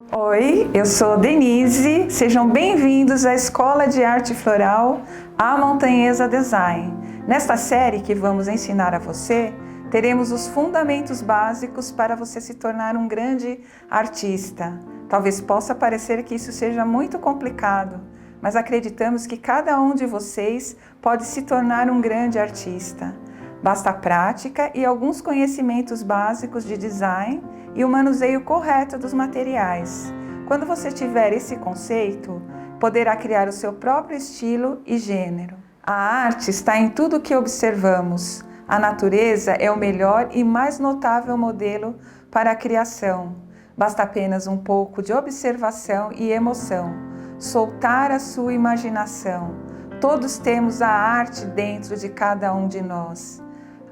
Oi, eu sou Denise, sejam bem-vindos à Escola de Arte Floral A Montanhesa Design. Nesta série que vamos ensinar a você, teremos os fundamentos básicos para você se tornar um grande artista. Talvez possa parecer que isso seja muito complicado, mas acreditamos que cada um de vocês pode se tornar um grande artista. Basta prática e alguns conhecimentos básicos de design e o manuseio correto dos materiais. Quando você tiver esse conceito, poderá criar o seu próprio estilo e gênero. A arte está em tudo que observamos. A natureza é o melhor e mais notável modelo para a criação. Basta apenas um pouco de observação e emoção. Soltar a sua imaginação. Todos temos a arte dentro de cada um de nós.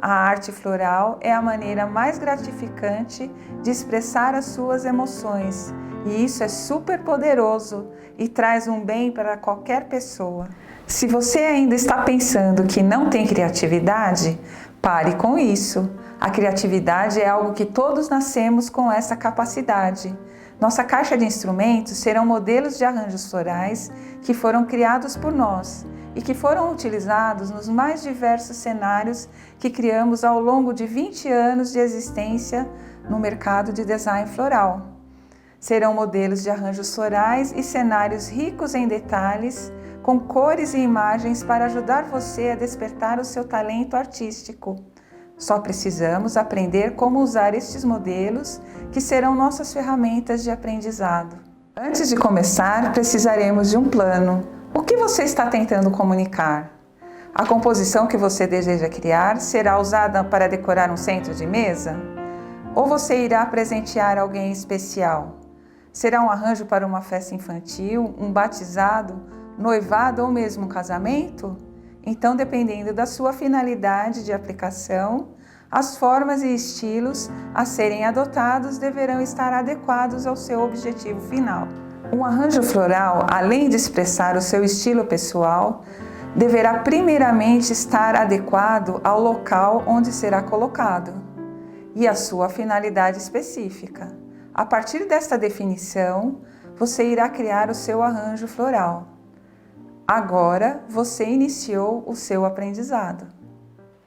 A arte floral é a maneira mais gratificante de expressar as suas emoções, e isso é super poderoso e traz um bem para qualquer pessoa. Se você ainda está pensando que não tem criatividade, pare com isso. A criatividade é algo que todos nascemos com essa capacidade. Nossa caixa de instrumentos serão modelos de arranjos florais que foram criados por nós e que foram utilizados nos mais diversos cenários que criamos ao longo de 20 anos de existência no mercado de design floral. Serão modelos de arranjos florais e cenários ricos em detalhes, com cores e imagens para ajudar você a despertar o seu talento artístico. Só precisamos aprender como usar estes modelos, que serão nossas ferramentas de aprendizado. Antes de começar, precisaremos de um plano. O que você está tentando comunicar? A composição que você deseja criar será usada para decorar um centro de mesa? Ou você irá presentear alguém especial? Será um arranjo para uma festa infantil, um batizado, noivado ou mesmo um casamento? Então, dependendo da sua finalidade de aplicação, as formas e estilos a serem adotados deverão estar adequados ao seu objetivo final. Um arranjo floral, além de expressar o seu estilo pessoal, deverá primeiramente estar adequado ao local onde será colocado e à sua finalidade específica. A partir desta definição, você irá criar o seu arranjo floral. Agora, você iniciou o seu aprendizado.